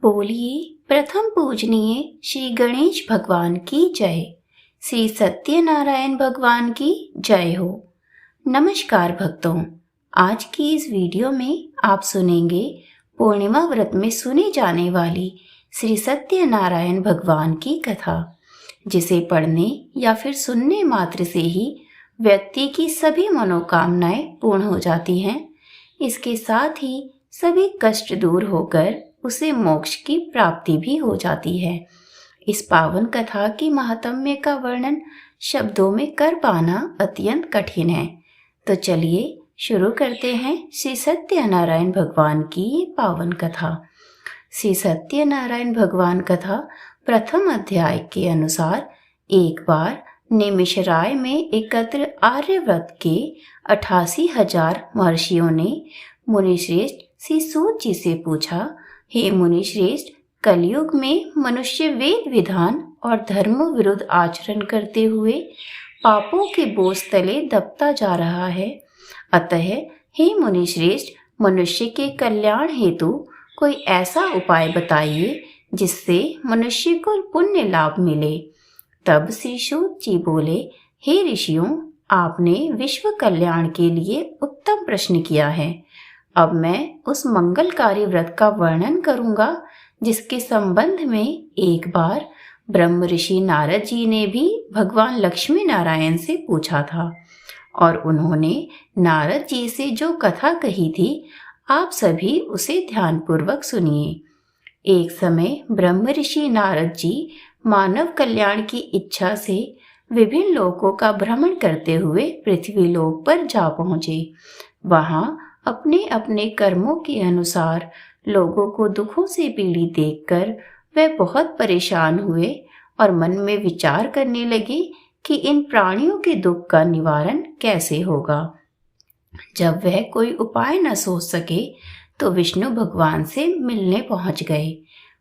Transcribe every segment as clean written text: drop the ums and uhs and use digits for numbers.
बोलिए प्रथम पूजनीय श्री गणेश भगवान की जय। श्री सत्यनारायण भगवान की जय हो। नमस्कार भक्तों, आज की इस वीडियो में आप सुनेंगे पूर्णिमा व्रत में सुनी जाने वाली श्री सत्यनारायण भगवान की कथा, जिसे पढ़ने या फिर सुनने मात्र से ही व्यक्ति की सभी मनोकामनाएं पूर्ण हो जाती हैं। इसके साथ ही सभी कष्ट दूर होकर उसे मोक्ष की प्राप्ति भी हो जाती है। इस पावन कथा की महात्म्य का वर्णन शब्दों में कर पाना अत्यंत कठिन है। तो चलिए शुरू करते हैं श्री सत्यनारायण भगवान की ये पावन कथा। श्री सत्यनारायण भगवान कथा प्रथम अध्याय के अनुसार एक बार निमिषराय में एकत्र आर्यव्रत के 88,000 महर्षियों ने मुनिश्रेष्ठ श्री सूत जी से पूछा, हे मुनिश्रेष्ठ, कलयुग में मनुष्य वेद विधान और धर्म विरुद्ध आचरण करते हुए पापों के बोझ तले दबता जा रहा है। अतः हे मुनिश्रेष्ठ, मनुष्य के कल्याण हेतु कोई ऐसा उपाय बताइए जिससे मनुष्य को पुण्य लाभ मिले। तब श्री सूत जी बोले, हे ऋषियों, आपने विश्व कल्याण के लिए उत्तम प्रश्न किया है। अब मैं उस मंगलकारी व्रत का वर्णन करूंगा जिसके संबंध में एक बार ब्रह्म ऋषि नारद जी ने भी भगवान लक्ष्मी नारायण से पूछा था, और उन्होंने नारद जी से जो कथा कही थी आप सभी उसे ध्यानपूर्वक सुनिए। एक समय ब्रह्म ऋषि नारद जी मानव कल्याण की इच्छा से विभिन्न लोकों का भ्रमण करते हुए पृथ्वी लोक पर जा पहुंचे। वहां अपने अपने कर्मों के अनुसार लोगों को दुखों से पीड़ित देखकर वे बहुत परेशान हुए और मन में विचार करने लगे कि इन प्राणियों के दुख का निवारण कैसे होगा। जब वह कोई उपाय न सोच सके तो विष्णु भगवान से मिलने पहुंच गए।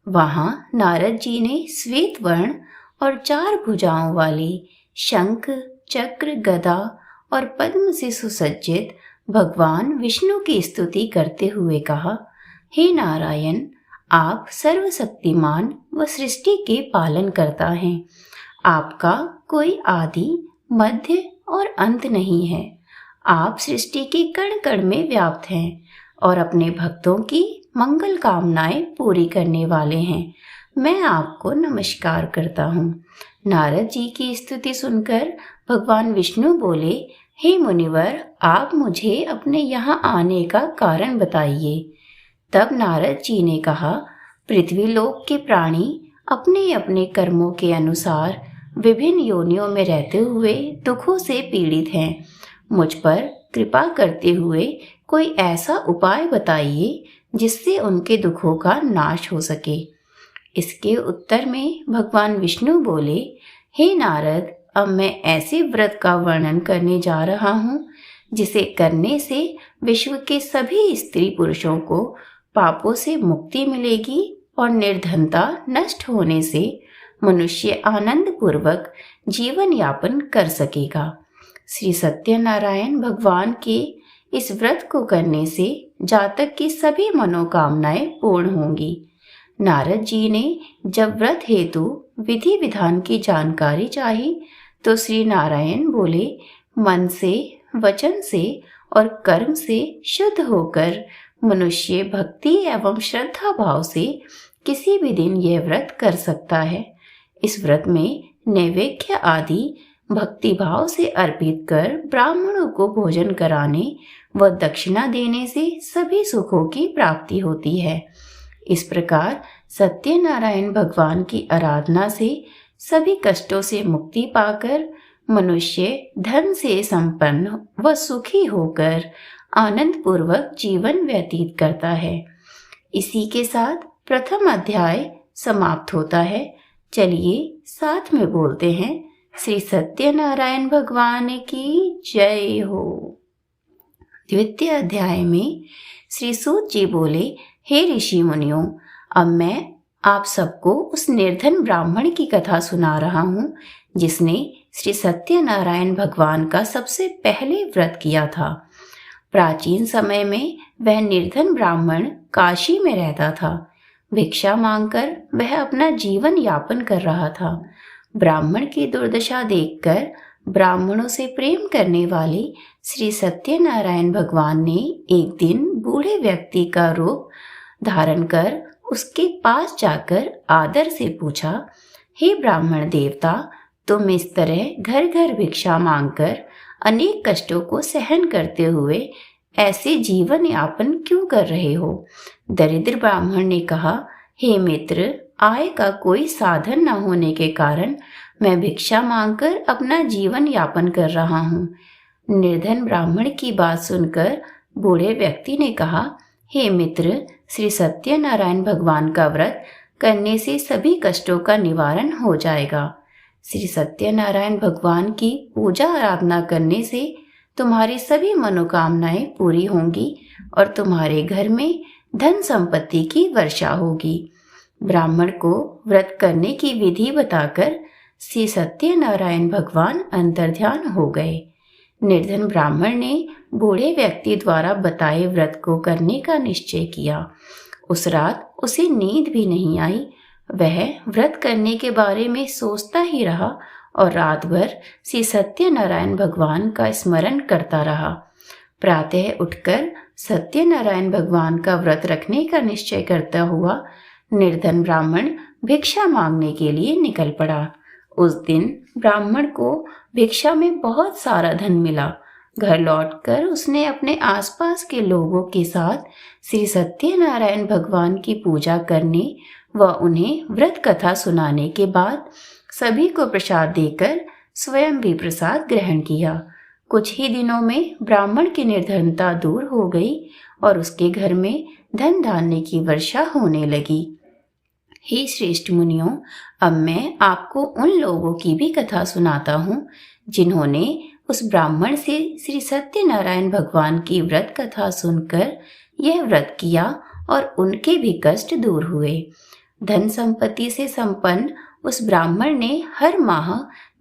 वहां नारद जी ने श्वेत वर्ण और 4 भुजाओं वाली शंख, चक्र, गदा और पद्म से सुसज्जित भगवान विष्णु की स्तुति करते हुए कहा, हे नारायण, आप सर्वशक्तिमान व सृष्टि के पालन करता हैं। आपका कोई आदि, मध्य और अंत नहीं है। आप सृष्टि के कण कण में व्याप्त हैं और अपने भक्तों की मंगल कामनाएं पूरी करने वाले हैं। मैं आपको नमस्कार करता हूँ। नारद जी की स्तुति सुनकर भगवान विष्णु बोले, हे मुनिवर, आप मुझे अपने यहाँ आने का कारण बताइए। तब नारद जी ने कहा, पृथ्वी लोक के प्राणी अपने अपने कर्मों के अनुसार विभिन्न योनियों में रहते हुए दुखों से पीड़ित हैं। मुझ पर कृपा करते हुए कोई ऐसा उपाय बताइए जिससे उनके दुखों का नाश हो सके। इसके उत्तर में भगवान विष्णु बोले, हे नारद, अब मैं ऐसे व्रत का वर्णन करने जा रहा हूँ जिसे करने से विश्व के सभी स्त्री पुरुषों को पापों से मुक्ति मिलेगी और निर्धनता नष्ट होने से मनुष्य आनंद पूर्वक जीवन यापन कर सकेगा। श्री सत्यनारायण भगवान के इस व्रत को करने से जातक की सभी मनोकामनाएं पूर्ण होंगी। नारद जी ने जब व्रत हेतु विधि विधान की जानकारी चाही तो श्री नारायण बोले, मन से, वचन से और कर्म से शुद्ध होकर मनुष्य भक्ति एवं श्रद्धा भाव से किसी भी दिन यह व्रत कर सकता है। इस व्रत में नैवेद्य आदि भक्ति भाव से अर्पित कर ब्राह्मणों को भोजन कराने व दक्षिणा देने से सभी सुखों की प्राप्ति होती है। इस प्रकार सत्यनारायण भगवान की आराधना से सभी कष्टों से मुक्ति पाकर मनुष्य धन से संपन्न व सुखी होकर आनंद पूर्वक जीवन व्यतीत करता है। इसी के साथ प्रथम अध्याय समाप्त होता है। चलिए साथ में बोलते हैं, श्री सत्यनारायण भगवान की जय हो। द्वितीय अध्याय में श्री सूत जी बोले, हे ऋषि मुनियों, अब मैं आप सबको उस निर्धन ब्राह्मण की कथा सुना रहा हूँ जिसने श्री सत्यनारायण भगवान का सबसे पहले व्रत किया था। प्राचीन समय में वह निर्धन ब्राह्मण काशी में रहता था। भिक्षा मांगकर वह अपना जीवन यापन कर रहा था। ब्राह्मण की दुर्दशा देखकर ब्राह्मणों से प्रेम करने वाले श्री सत्यनारायण भगवान ने एक दिन बूढ़े व्यक्ति का रूप धारण कर उसके पास जाकर आदर से पूछा, हे ब्राह्मण देवता, तुम इस तरह घर घर भिक्षा मांगकर अनेक कष्टों को सहन करते हुए ऐसे जीवन यापन क्यों कर रहे हो? दरिद्र ब्राह्मण ने कहा, हे मित्र, आय का कोई साधन न होने के कारण मैं भिक्षा मांगकर अपना जीवन यापन कर रहा हूँ। निर्धन ब्राह्मण की बात सुनकर बूढ़े व्यक्ति ने कहा, हे मित्र, श्री सत्यनारायण भगवान का व्रत करने से सभी कष्टों का निवारण हो जाएगा। श्री सत्यनारायण भगवान की पूजा आराधना करने से तुम्हारी सभी मनोकामनाएं पूरी होंगी और तुम्हारे घर में धन संपत्ति की वर्षा होगी। ब्राह्मण को व्रत करने की विधि बताकर श्री सत्यनारायण भगवान अंतर्ध्यान हो गए। निर्धन ब्राह्मण ने बूढ़े व्यक्ति द्वारा बताए व्रत को करने का निश्चय किया। उस रात उसे नींद भी नहीं आई। वह व्रत करने के बारे में सोचता ही रहा और रात भर श्री सत्यनारायण भगवान का स्मरण करता रहा। प्रातः उठकर सत्यनारायण भगवान का व्रत रखने का निश्चय करता हुआ निर्धन ब्राह्मण भिक्षा मांगने के लिए निकल पड़ा। उस दिन ब्राह्मण को भिक्षा में बहुत सारा धन मिला। घर लौटकर उसने अपने आसपास के लोगों के साथ श्री सत्यनारायण भगवान की पूजा करने व उन्हें व्रत कथा सुनाने के बाद सभी को प्रसाद देकर स्वयं भी प्रसाद ग्रहण किया। कुछ ही दिनों में ब्राह्मण की निर्धनता दूर हो गई और उसके घर में धन धान्य की वर्षा होने लगी। हे श्रेष्ठ मुनियों, अब मैं आपको उन लोगों की भी कथा सुनाता हूँ जिन्होंने उस ब्राह्मण से श्री सत्यनारायण भगवान की व्रत कथा सुनकर यह व्रत किया और उनके भी कष्ट दूर हुए। धन संपत्ति से संपन्न उस ब्राह्मण ने हर माह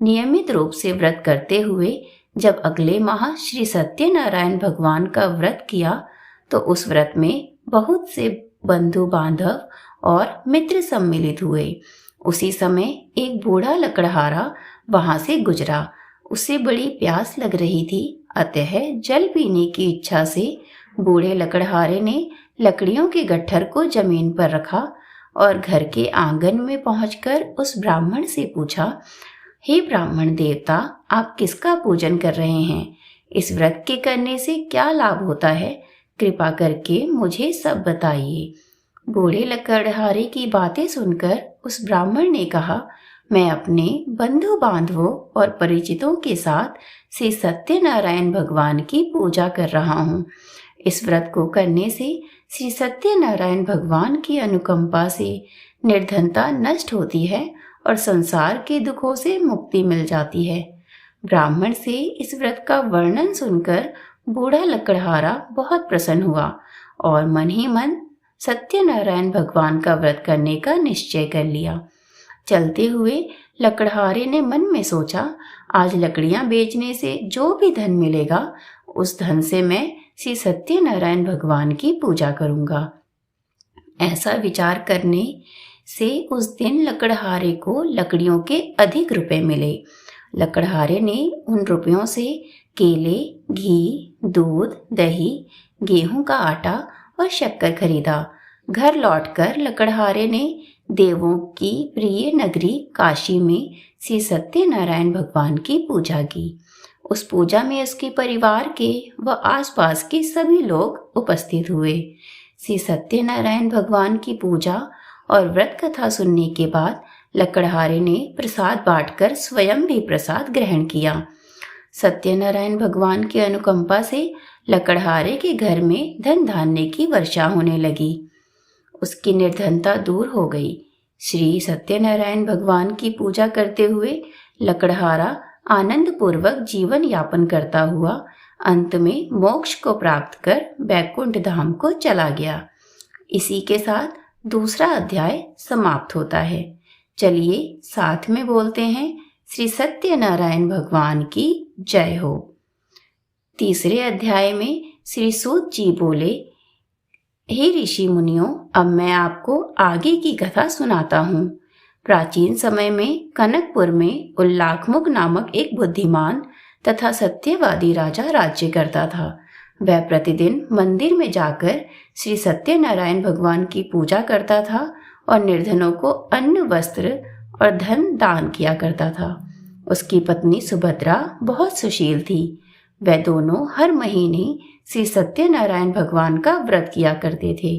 नियमित रूप से व्रत करते हुए जब अगले माह श्री सत्यनारायण भगवान का व्रत किया तो उस व्रत में बहुत से बंधु बांधव और मित्र सम्मिलित हुए। उसी समय एक बूढ़ा लकड़हारा वहां से गुजरा। उसे बड़ी प्यास लग रही थी, अतः जल पीने की इच्छा से बूढ़े लकड़हारे ने लकड़ियों के गट्ठर को जमीन पर रखा और घर के आंगन में पहुंचकर उस ब्राह्मण से पूछा, हे ब्राह्मण देवता, आप किसका पूजन कर रहे हैं? इस व्रत के करने से क्या लाभ होता है? कृपा करके मुझे सब बताइए। बूढ़े लकड़हारे की बातें सुनकर उस ब्राह्मण ने कहा, मैं अपने बंधु बांधवों और परिचितों के साथ श्री सत्यनारायण भगवान की पूजा कर रहा हूँ। इस व्रत को करने से श्री सत्यनारायण भगवान की अनुकंपा से निर्धनता नष्ट होती है और संसार के दुखों से मुक्ति मिल जाती है। ब्राह्मण से इस व्रत का वर्णन सुनकर बूढ़ा लकड़हारा बहुत प्रसन्न हुआ और मन ही मन सत्यनारायण भगवान का व्रत करने का निश्चय कर लिया। चलते हुए लकड़हारे ने मन में सोचा, आज लकड़ियां बेचने से जो भी धन मिलेगा उस धन से मैं श्री सत्यनारायण भगवान की पूजा करूंगा। ऐसा विचार करने से उस दिन लकड़हारे को लकड़ियों के अधिक रुपए मिले। लकड़हारे ने उन रुपयों से केले, घी, दूध, दही, गेहूं का आटा और शक्कर खरीदा। घर लौटकर लकड़हारे ने देवों की प्रिय नगरी काशी में श्री सत्यनारायण भगवान की पूजा की। उस पूजा में उसके परिवार के व आसपास के सभी लोग उपस्थित हुए। श्री सत्यनारायण भगवान की पूजा और व्रत कथा सुनने के बाद लकड़हारे ने प्रसाद बांटकर स्वयं भी प्रसाद ग्रहण किया। सत्यनारायण भगवान की अनुकंपा से लकड़हारे के घर में धन धान्य की वर्षा होने लगी। उसकी निर्धनता दूर हो गई। श्री सत्यनारायण भगवान की पूजा करते हुए लकड़हारा आनंद पूर्वक जीवन यापन करता हुआ अंत में मोक्ष को प्राप्त कर बैकुंठ धाम को चला गया। इसी के साथ दूसरा अध्याय समाप्त होता है। चलिए साथ में बोलते हैं, श्री सत्यनारायण भगवान की जय हो। तीसरे अध्याय में श्री सूत जी बोले, हे ऋषि मुनियों, अब मैं आपको आगे की कथा सुनाता हूँ। प्राचीन समय में कनकपुर में उल्लाखमुख नामक एक बुद्धिमान तथा सत्यवादी राजा राज्य करता था। वह प्रतिदिन मंदिर में जाकर श्री सत्यनारायण भगवान की पूजा करता था और निर्धनों को अन्न, वस्त्र और धन दान किया करता था। उसकी पत्नी सुभद्रा बहुत सुशील थी। वह दोनों हर महीने श्री सत्यनारायण भगवान का व्रत किया करते थे।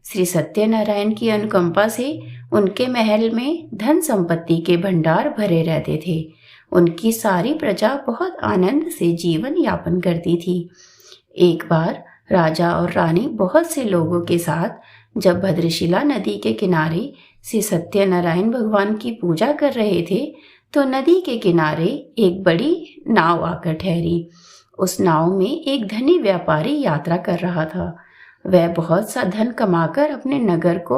श्री सत्यनारायण की अनुकंपा से उनके महल में धन संपत्ति के भंडार भरे रहते थे। उनकी सारी प्रजा बहुत आनंद से जीवन यापन करती थी। एक बार राजा और रानी बहुत से लोगों के साथ जब भद्रशिला नदी के किनारे श्री सत्यनारायण भगवान की पूजा कर रहे थे तो नदी के किनारे एक बड़ी नाव आकर ठहरी। उस नाव में एक धनी व्यापारी यात्रा कर रहा था। वह बहुत सा धन कमाकर अपने नगर को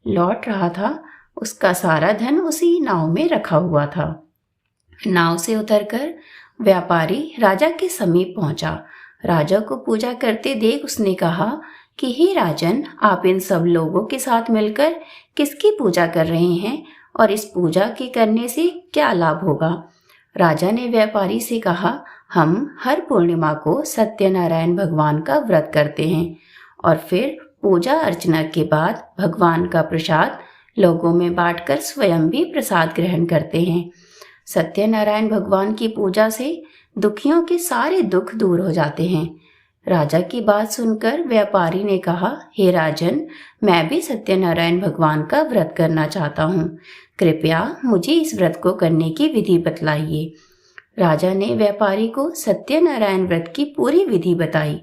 लौट रहा था। उसका सारा धन उसी नाव में रखा हुआ था। नाव से उतरकर व्यापारी राजा के समीप पहुंचा। राजा को पूजा करते देख उसने कहा कि हे राजन, आप इन सब लोगों के साथ मिलकर किसकी पूजा कर रहे हैं और इस पूजा के करने से क्या लाभ होगा? राजा ने व्यापारी से कहा, हम हर पूर्णिमा को सत्यनारायण भगवान का व्रत करते हैं और फिर पूजा अर्चना के बाद भगवान का प्रसाद लोगों में बांटकर स्वयं भी प्रसाद ग्रहण करते हैं। सत्यनारायण भगवान की पूजा से दुखियों के सारे दुख दूर हो जाते हैं। राजा की बात सुनकर व्यापारी ने कहा, हे राजन, मैं भी सत्यनारायण भगवान का व्रत करना चाहता हूँ। कृपया मुझे इस व्रत को करने की विधि बतलाइए। राजा ने व्यापारी को सत्यनारायण व्रत की पूरी विधि बताई।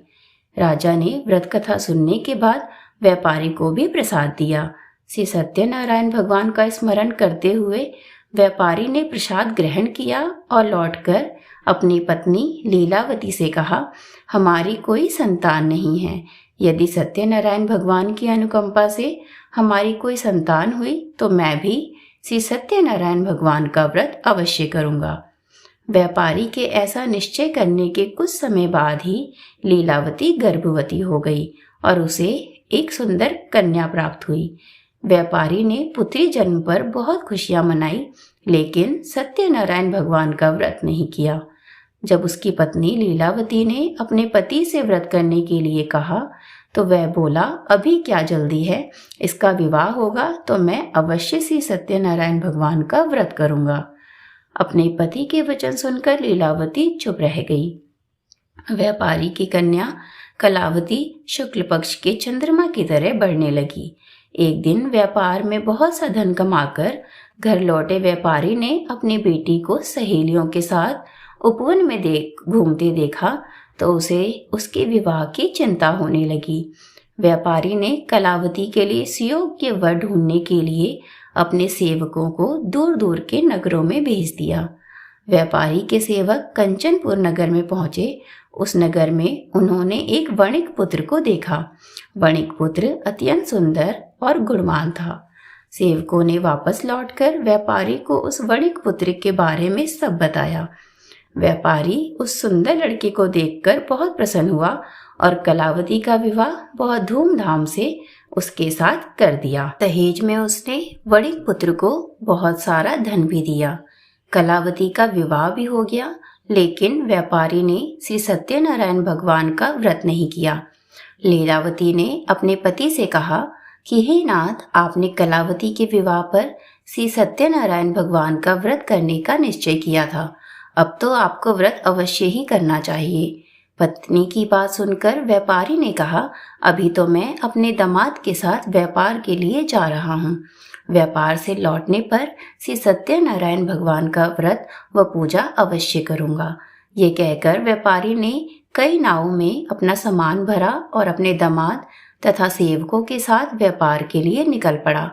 राजा ने व्रत कथा सुनने के बाद व्यापारी को भी प्रसाद दिया। श्री सत्यनारायण भगवान का स्मरण करते हुए व्यापारी ने प्रसाद ग्रहण किया और लौटकर अपनी पत्नी लीलावती से कहा, हमारी कोई संतान नहीं है। यदि सत्यनारायण भगवान की अनुकंपा से हमारी कोई संतान हुई तो मैं भी श्री सत्यनारायण भगवान का व्रत अवश्य करूंगा। व्यापारी के ऐसा निश्चय करने के कुछ समय बाद ही लीलावती गर्भवती हो गई और उसे एक सुंदर कन्या प्राप्त हुई। व्यापारी ने पुत्री जन्म पर बहुत खुशियां मनाई, लेकिन सत्यनारायण भगवान का व्रत नहीं किया। जब उसकी पत्नी लीलावती ने अपने पति से व्रत करने के लिए कहा तो वह बोला, अभी क्या जल्दी है, इसका विवाह होगा तो मैं अवश्य से सत्यनारायण भगवान का व्रत करूंगा। अपने पति के वचन सुनकर लीलावती चुप रह गई। व्यापारी की कन्या कलावती शुक्ल पक्ष के चंद्रमा की तरह बढ़ने लगी। एक दिन व्यापार में बहुत सा धन कमाकर घर लौटे व्यापारी ने अपनी बेटी को सहेलियों के साथ उपवन में घूमते देखा तो उसे उसके विवाह की चिंता होने लगी। व्यापारी ने कलावती के लिए सुयोग्य वर ढूंढने के लिए अपने सेवकों को दूर दूर के नगरों में भेज दिया। व्यापारी के सेवक कंचनपुर नगर में पहुंचे। उस नगर में उन्होंने एक वणिक पुत्र को देखा। वणिक पुत्र अत्यंत सुंदर और गुणवान था। सेवकों ने वापस लौटकर व्यापारी को उस वणिक पुत्र के बारे में सब बताया। व्यापारी उस सुंदर लड़के को देखकर बहुत प्रसन्न हुआ और कलावती का विवाह बहुत धूमधाम से उसके साथ कर दिया। दहेज में उसने वणिक पुत्र को बहुत सारा धन भी दिया। कलावती का विवाह भी हो गया, लेकिन व्यापारी ने श्री सत्यनारायण भगवान का व्रत नहीं किया। लीलावती ने अपने पति से कहा कि हे नाथ, आपने कलावती के विवाह पर श्री सत्यनारायण भगवान का व्रत करने का निश्चय किया था। अब तो आपको व्रत अवश्य ही करना चाहिए। पत्नी की बात सुनकर व्यापारी ने कहा, अभी तो मैं अपने दामाद के साथ व्यापार के लिए जा रहा हूँ। व्यापार से लौटने पर श्री सत्यनारायण भगवान का व्रत व पूजा अवश्य करूँगा। ये कहकर व्यापारी ने कई नावों में अपना सामान भरा और अपने दामाद तथा सेवकों के साथ व्यापार के लिए निकल पड़ा।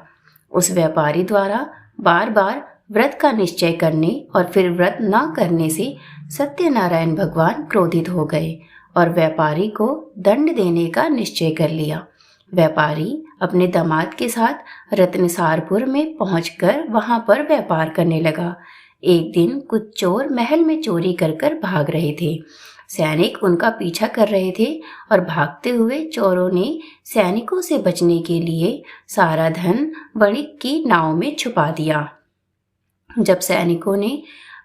उस व्यापारी द्वारा बार बार व्रत का निश्चय करने और फिर व्रत न करने से सत्यनारायण भगवान क्रोधित हो गए और व्यापारी को दंड देने का निश्चय कर लिया। व्यापारी अपने दामाद के साथ रत्नसारपुर में पहुंचकर वहां पर व्यापार करने लगा। एक दिन कुछ चोर महल में चोरी कर भाग रहे थे। सैनिक उनका पीछा कर रहे थे और भागते हुए चोरों ने सैनिकों से बचने के लिए सारा धन वणिक की नाव में छुपा दिया। जब सैनिकों ने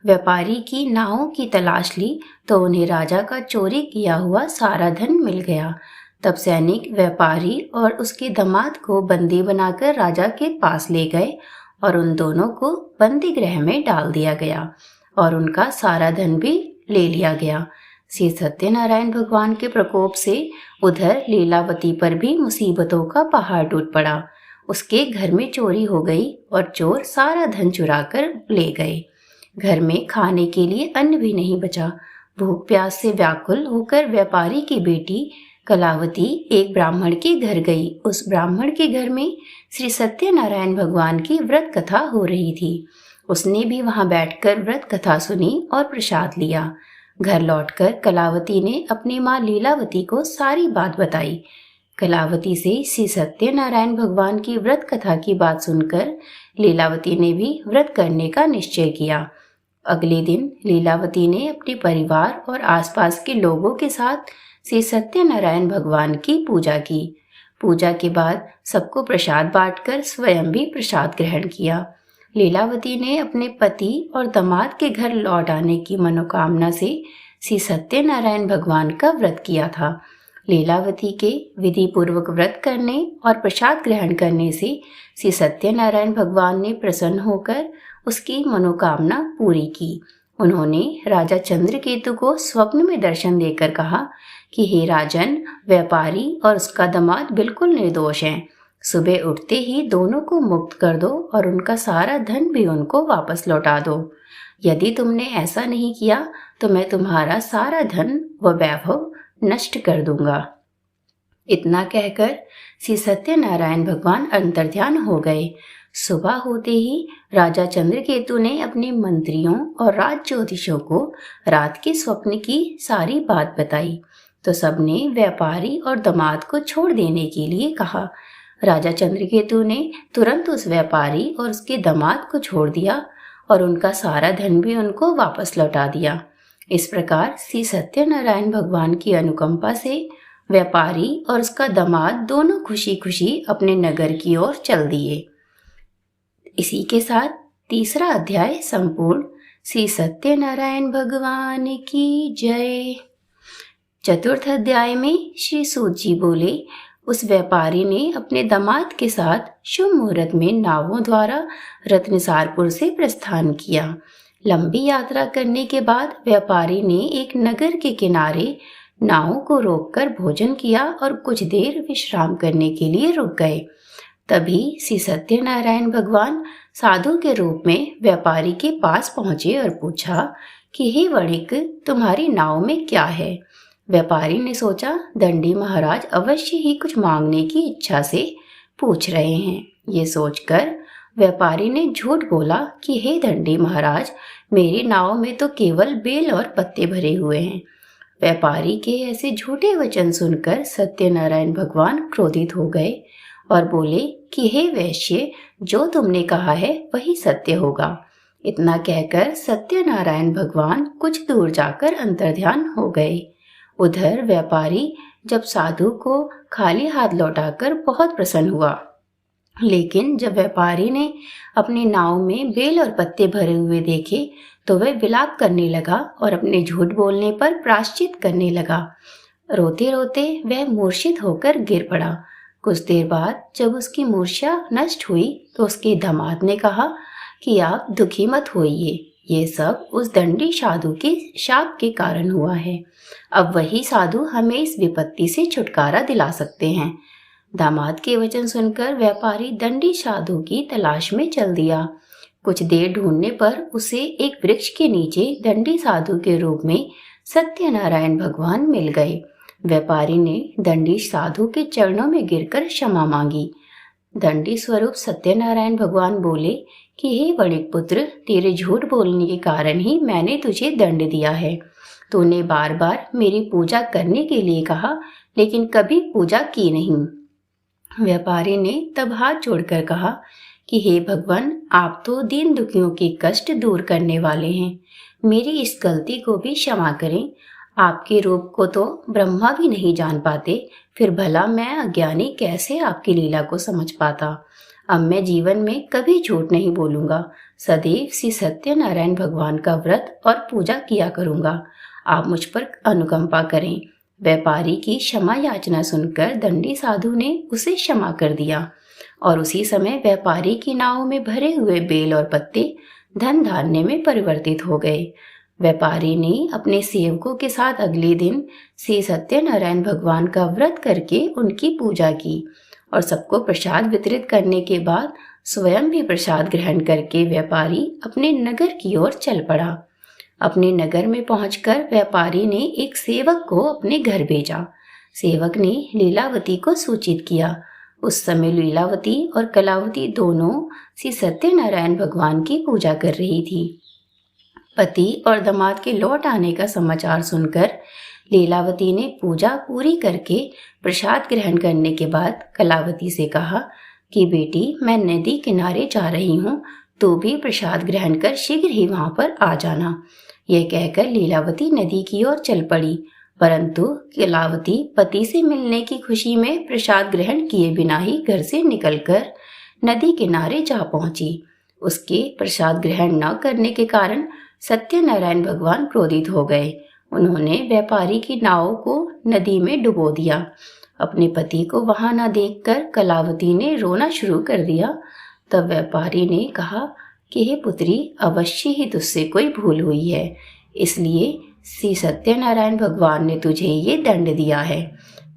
व्यापारी की नावों की तलाश ली तो उन्हें राजा का चोरी किया हुआ सारा धन मिल गया। तब सैनिक व्यापारी और उसके दामाद को बंदी बनाकर राजा के पास ले गए और उन दोनों को बंदी गृह में डाल दिया गया और उनका सारा धन भी ले लिया गया। श्री सत्यनारायण भगवान के प्रकोप से उधर लीलावती पर भी मुसीबतों का पहाड़ टूट पड़ा। उसके घर में चोरी हो गई और चोर सारा धन चुरा कर ले गए। घर में खाने के लिए अन्न भी नहीं बचा। भूख प्यास से व्याकुल होकर व्यापारी की बेटी कलावती एक ब्राह्मण के घर गई। उस ब्राह्मण के घर में श्री सत्यनारायण भगवान की व्रत कथा हो रही थी। उसने भी वहां बैठकर व्रत कथा सुनी और प्रसाद लिया। घर लौटकर कलावती ने अपनी माँ लीलावती को सारी बात बताई। कलावती से श्री सत्यनारायण भगवान की व्रत कथा की बात सुनकर लीलावती ने भी व्रत करने का निश्चय किया। अगले दिन लीलावती ने अपने परिवार और आसपास के लोगों के साथ श्री सत्यनारायण भगवान की पूजा की। पूजा के बाद सबको प्रसाद बांटकर स्वयं भी प्रसाद ग्रहण किया। लीलावती ने अपने पति और दामाद के घर लौट आने की मनोकामना से श्री सत्यनारायण भगवान का व्रत किया था। लीलावती के विधि पूर्वक व्रत करने और प्रसाद ग्रहण करने से श्री सत्यनारायण भगवान ने प्रसन्न होकर उसकी मनोकामना पूरी की। उन्होंने राजा चंद्रकेतु को स्वप्न में दर्शन देकर कहा कि हे राजन, व्यापारी और उसका दामाद बिल्कुल निर्दोष हैं। सुबह उठते ही दोनों को मुक्त कर दो और उनका सारा धन भी उनको वापस लौटा दो। यदि तुमने ऐसा नहीं किया तो मैं तुम्हारा सारा धन व वैभव नष्ट कर दूंगा। इतना कहकर श्री सत्यनारायण भगवान अंतर्ध्यान हो गए। सुबह होते ही राजा चंद्रकेतु ने अपने मंत्रियों और राज ज्योतिषों को रात के स्वप्न की सारी बात बताई तो सबने व्यापारी और दामाद को छोड़ देने के लिए कहा। राजा चंद्रकेतु ने तुरंत उस व्यापारी और उसके दामाद को छोड़ दिया और उनका सारा धन भी उनको वापस लौटा दिया। इस प्रकार श्री सत्यनारायण भगवान की अनुकंपा से व्यापारी और उसका दामाद दोनों खुशी खुशी अपने नगर की ओर चल दिए। इसी के साथ तीसरा अध्याय संपूर्ण। श्री सत्यनारायण भगवान की जय। चतुर्थ अध्याय में श्री सूत जी बोले, उस व्यापारी ने अपने दामाद के साथ शुभ मुहूर्त में नावों द्वारा रत्नसारपुर से प्रस्थान किया। लंबी यात्रा करने के बाद व्यापारी ने एक नगर के किनारे नावों को रोककर भोजन किया और कुछ देर विश्राम करने के लिए रुक गए। तभी श्री सत्यनारायण भगवान साधु के रूप में व्यापारी के पास पहुंचे और पूछा कि हे वणिक, तुम्हारी नाव में क्या है? व्यापारी ने सोचा दंडी महाराज अवश्य ही कुछ मांगने की इच्छा से पूछ रहे हैं। ये सोचकर व्यापारी ने झूठ बोला कि हे दंडी महाराज, मेरी नाव में तो केवल बेल और पत्ते भरे हुए हैं। व्यापारी के ऐसे झूठे वचन सुनकर सत्यनारायण भगवान क्रोधित हो गए और बोले कि हे वैश्य, जो तुमने कहा है वही सत्य होगा। इतना कहकर सत्यनारायण भगवान कुछ दूर जाकर अंतर्ध्यान हो गए। उधर व्यापारी जब साधु को खाली हाथ लौटाकर बहुत प्रसन्न हुआ, लेकिन जब व्यापारी ने अपनी नाव में बेल और पत्ते भरे हुए देखे तो वह विलाप करने लगा और अपने झूठ बोलने पर प्रायश्चित करने लगा। रोते रोते वह मूर्छित होकर गिर पड़ा। कुछ देर बाद जब उसकी मूर्छा नष्ट हुई तो उसके दामाद ने कहा कि आप दुखी मत होइए, ये सब उस दंडी साधु के शाप के कारण हुआ है। अब वही साधु हमें इस विपत्ति से छुटकारा दिला सकते हैं। दामाद के वचन सुनकर व्यापारी दंडी साधु की तलाश में चल दिया। कुछ देर ढूंढने पर उसे एक वृक्ष के नीचे दंडी साधु के रूप में सत्यनारायण भगवान मिल गए। व्यापारी ने दंडी साधु के चरणों में गिरकर क्षमा मांगी। दंडी स्वरूप सत्यनारायण भगवान बोले कि हे वणिक पुत्र, तेरे झूठ बोलने के कारण ही मैंने तुझे दंड दिया है। तूने बार बार मेरी पूजा करने के लिए कहा, लेकिन कभी पूजा की नहीं। व्यापारी ने तब हाथ जोड़कर कहा कि हे भगवान, आप तो दीन दुखियों के कष्ट दूर करने वाले हैं। मेरी इस गलती को भी क्षमा करें। आपके रूप को तो ब्रह्मा भी नहीं जान पाते, फिर भला मैं अज्ञानी कैसे आपकी लीला को समझ पाता। अब मैं जीवन में कभी झूठ नहीं बोलूंगा, सदैव श्री सत्यनारायण भगवान का व्रत और पूजा किया करूंगा। आप मुझ पर अनुकंपा करें। व्यापारी की क्षमा याचना सुनकर दंडी साधु ने उसे क्षमा कर दिया और उसी समय व्यापारी की नाव में भरे हुए बेल और पत्ते धन धान्य में परिवर्तित हो गए। व्यापारी ने अपने सेवकों के साथ अगले दिन श्री सत्यनारायण भगवान का व्रत करके उनकी पूजा की और सबको प्रसाद वितरित करने के बाद स्वयं भी प्रसाद ग्रहण करके व्यापारी अपने नगर की ओर चल पड़ा। अपने नगर में पहुंचकर व्यापारी ने एक सेवक को अपने घर भेजा। सेवक ने लीलावती को सूचित किया। उस समय लीलावती और कलावती दोनों श्री सत्यनारायण भगवान की पूजा कर रही थी। पति और दामाद के लौट आने का समाचार सुनकर लीलावती ने पूजा पूरी करके प्रसाद ग्रहण करने के बाद कलावती से कहा कि बेटी, मैं नदी किनारे जा रही हूँ, तो भी प्रसाद ग्रहण कर शीघ्र ही वहां पर आ जाना। यह कहकर लीलावती नदी की ओर चल पड़ी, परंतु कलावती पति से मिलने की खुशी में प्रसाद ग्रहण किए बिना ही घर से निकलकर नदी किनारे जा पहुंची। उसके प्रसाद ग्रहण न करने के कारण सत्यनारायण भगवान क्रोधित हो गए। उन्होंने व्यापारी की नाव को नदी में डुबो दिया। अपने पति को वहां न देखकर कलावती ने रोना शुरू कर दिया। तब व्यापारी ने कहा कि हे पुत्री, अवश्य ही तुझसे कोई भूल हुई है, इसलिए श्री सत्यनारायण भगवान ने तुझे ये दंड दिया है।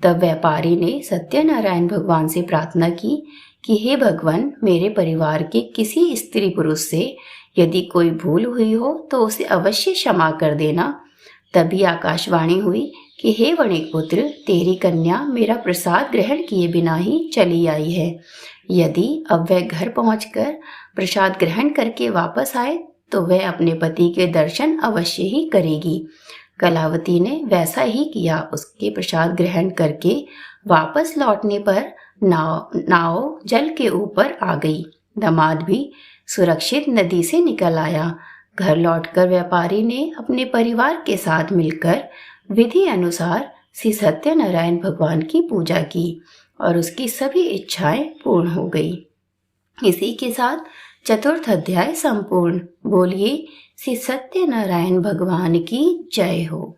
तब व्यापारी ने सत्यनारायण भगवान से प्रार्थना की कि हे भगवान, मेरे परिवार के किसी स्त्री पुरुष से यदि कोई भूल हुई हो तो उसे अवश्य क्षमा कर देना। तभी आकाशवाणी हुई कि हे वणिक पुत्र, तेरी कन्या मेरा प्रसाद ग्रहण किए बिना ही चली आई है। यदि अब वह घर पहुंचकर प्रसाद ग्रहण करके वापस आए तो वह अपने पति के दर्शन अवश्य ही करेगी। कलावती ने वैसा ही किया। उसके प्रसाद ग्रहण करके वापस लौटने पर नाव जल के ऊपर आ गई। दामाद भी सुरक्षित नदी से निकल आया। घर लौटकर व्यापारी ने अपने परिवार के साथ मिलकर विधि अनुसार श्री सत्यनारायण भगवान की पूजा की और उसकी सभी इच्छाएं पूर्ण हो गई। इसी के साथ चतुर्थ अध्याय संपूर्ण। बोलिए श्री सत्यनारायण भगवान की जय हो।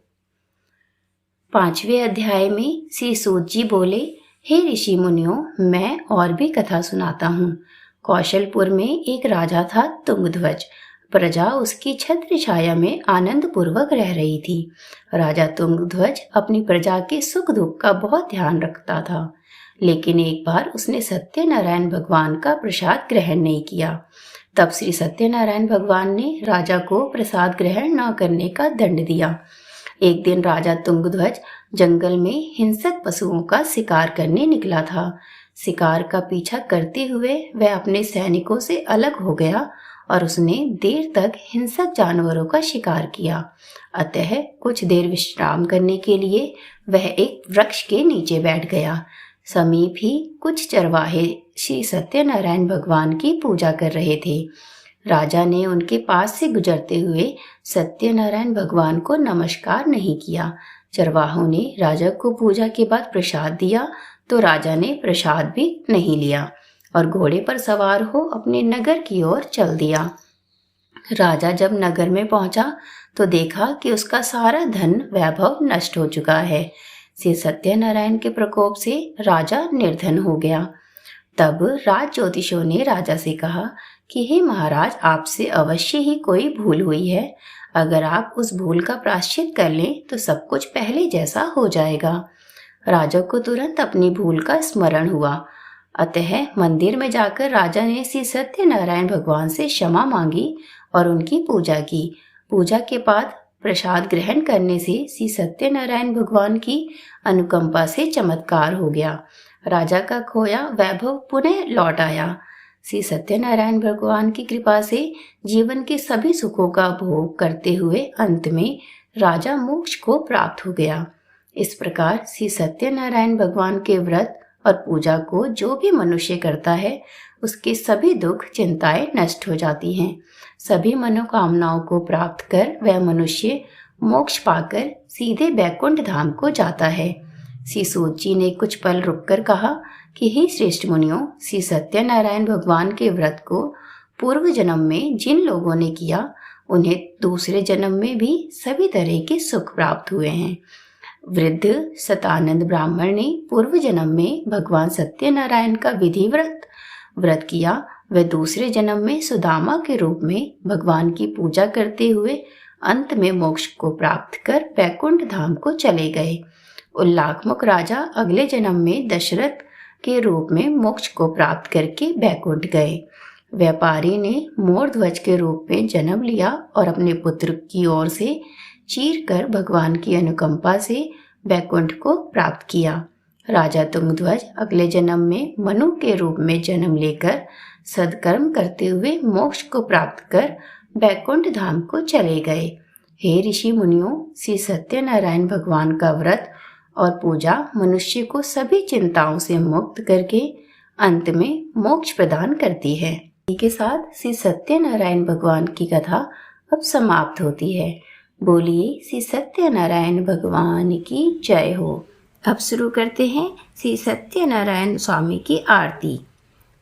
5वें अध्याय में श्री सूत जी बोले, हे ऋषि मुनियों, मैं और भी कथा सुनाता हूँ। कौशलपुर में एक राजा था तुंगध्वज। प्रजा उसकी छत्र छाया में आनंद पूर्वक रह रही थी। राजा तुंगध्वज अपनी प्रजा के सुख दुख का बहुत ध्यान रखता था, लेकिन एक बार उसने सत्यनारायण भगवान का प्रसाद ग्रहण नहीं किया। तब श्री सत्यनारायण भगवान ने राजा को प्रसाद ग्रहण न करने का दंड दिया। एक दिन राजा तुंगध्वज जंगल में हिंसक पशुओं का शिकार करने निकला था। शिकार का पीछा करते हुए वह अपने सैनिकों से अलग हो गया और उसने देर तक हिंसक जानवरों का शिकार किया। अतः कुछ देर विश्राम करने के लिए वह एक वृक्ष के नीचे बैठ गया। समीप ही कुछ चरवाहे श्री सत्यनारायण भगवान की पूजा कर रहे थे। राजा ने उनके पास से गुजरते हुए सत्यनारायण भगवान को नमस्कार नहीं किया। चरवाहों ने राजा को पूजा के बाद प्रसाद दिया तो राजा ने प्रसाद भी नहीं लिया और घोड़े पर सवार हो अपने नगर की ओर चल दिया। राजा जब नगर में पहुंचा तो देखा कि उसका सारा धन वैभव नष्ट हो चुका है। श्री सत्यनारायण के प्रकोप से राजा निर्धन हो गया। तब राज ज्योतिषों ने राजा से कहा कि हे महाराज, आपसे अवश्य ही कोई भूल हुई है। अगर आप उस भूल का प्रायश्चित कर लें तो सब कुछ पहले जैसा हो जाएगा। राजा को तुरंत अपनी भूल का स्मरण हुआ। अतः मंदिर में जाकर राजा ने श्री सत्यनारायण भगवान से क्षमा मांगी और उनकी पूजा की। पूजा के बाद प्रसाद ग्रहण करने से श्री सत्यनारायण भगवान की अनुकंपा से चमत्कार हो गया। राजा का खोया वैभव पुनः लौट आया। श्री सत्यनारायण भगवान की कृपा से जीवन के सभी सुखों का भोग करते हुए अंत में राजा मोक्ष को प्राप्त हो गया। इस प्रकार श्री सत्यनारायण भगवान के व्रत और पूजा को जो भी मनुष्य करता है उसके सभी दुख चिंताएं नष्ट हो जाती हैं। सभी मनोकामनाओं को प्राप्त कर वह मनुष्य मोक्ष पाकर सीधे बैकुंठ धाम को जाता है। श्री सूत जी ने कुछ पल रुककर कहा कि हे श्रेष्ठ मुनियों, श्री सत्यनारायण भगवान के व्रत को पूर्व जन्म में जिन लोगों ने किया उन्हें दूसरे जन्म में भी सभी तरह के सुख प्राप्त हुए हैं। वृद्ध सतानंद ब्राह्मण ने पूर्व जन्म में भगवान सत्यनारायण का विधिव्रत व्रत किया। वह दूसरे जन्म में सुदामा के रूप में भगवान की पूजा करते हुए अंत में मोक्ष को प्राप्त कर बैकुंठ धाम को चले गए। उल्लाखमुख राजा अगले जन्म में दशरथ के रूप में मोक्ष को प्राप्त करके बैकुंठ गए। व्यापारी ने मोर ध्वज के रूप में जन्म लिया और अपने पुत्र की ओर से चीर कर भगवान की अनुकंपा से बैकुंठ को प्राप्त किया। राजा तुंगध्वज अगले जन्म में मनु के रूप में जन्म लेकर सत्कर्म करते हुए मोक्ष को प्राप्त कर बैकुंठ धाम को चले गए। हे ऋषि मुनियों, श्री सत्यनारायण भगवान का व्रत और पूजा मनुष्य को सभी चिंताओं से मुक्त करके अंत में मोक्ष प्रदान करती है। इसी के साथ श्री सत्यनारायण भगवान की कथा अब समाप्त होती है। बोलिए श्री सत्यनारायण भगवान की जय हो। अब शुरू करते हैं श्री सत्यनारायण स्वामी की आरती।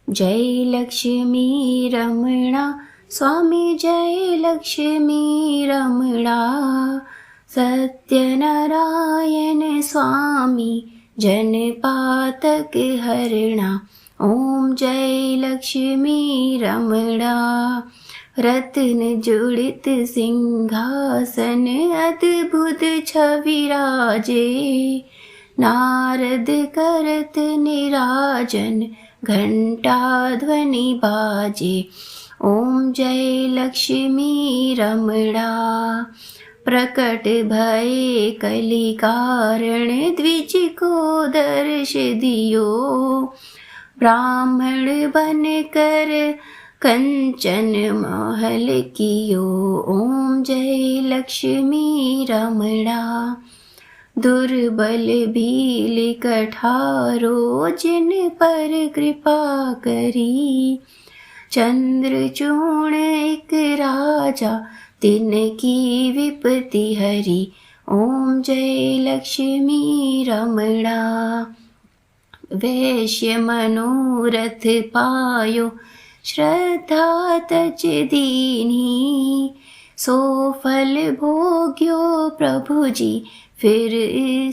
जय लक्ष्मी रमणा स्वामी, जय लक्ष्मी रमणा। सत्यनारायण स्वामी जन पातक हरणा। ओम जय लक्ष्मी रमणा। रत्न जुड़ित सिंहासन अद्भुत छविराजे। नारद करत निराजन घंटा ध्वनि बाजे। ओम जय लक्ष्मी रमणा। प्रकट भय कलि कारण द्विज को दर्श दियो। ब्राह्मण बन कर कंचन महल कियो। ओम जय लक्ष्मी रमणा। दुर्बल भील कठारो जिन पर कृपा करी। चंद्रचूर्ण एक राजा तिनकी विपत्ति हरी। ओम जय लक्ष्मी रमणा। वैश्य मनोरथ पायो श्रद्धा तज दीनी। सो फल भोग्यो प्रभु जी फिर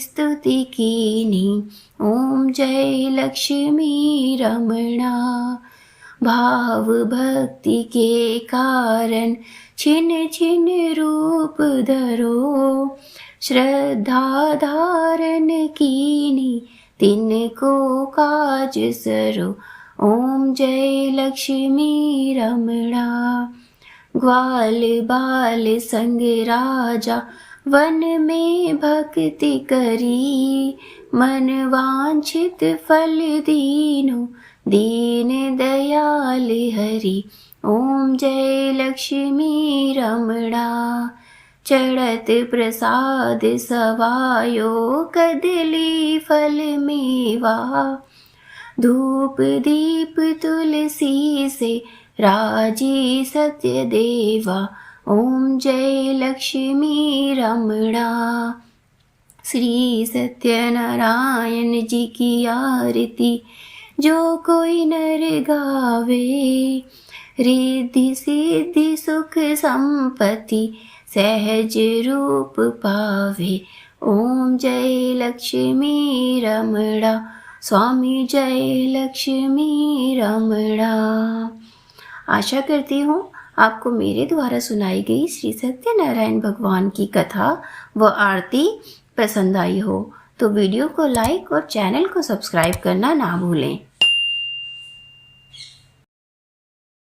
स्तुति कीनी। ओम जय लक्ष्मी रमणा। भाव भक्ति के कारण छिन छिन रूप धरो। श्रद्धा धारण कीनी तिनको काज सरो। ओम जय लक्ष्मी रमणा। ग्वाल बाल संग राजा वन में भक्ति करी। मन वांछित फल दीनो दीन दयाल हरि। ओम जय लक्ष्मी रमणा। चढ़त प्रसाद सवायो कदली फल मेवा। धूप दीप तुलसी से राजी सत्य देवा। ओम जय लक्ष्मी रमणा। श्री सत्यनारायण जी की आरती जो कोई नर गावे। रिद्धि सिद्धि सुख संपत्ति सहज रूप पावे। ओम जय लक्ष्मी रमणा। स्वामी जय लक्ष्मी रमणा। आशा करती हूँ आपको मेरे द्वारा सुनाई गई श्री सत्यनारायण भगवान की कथा व आरती पसंद आई हो। तो वीडियो को लाइक और चैनल को सब्सक्राइब करना ना भूलें।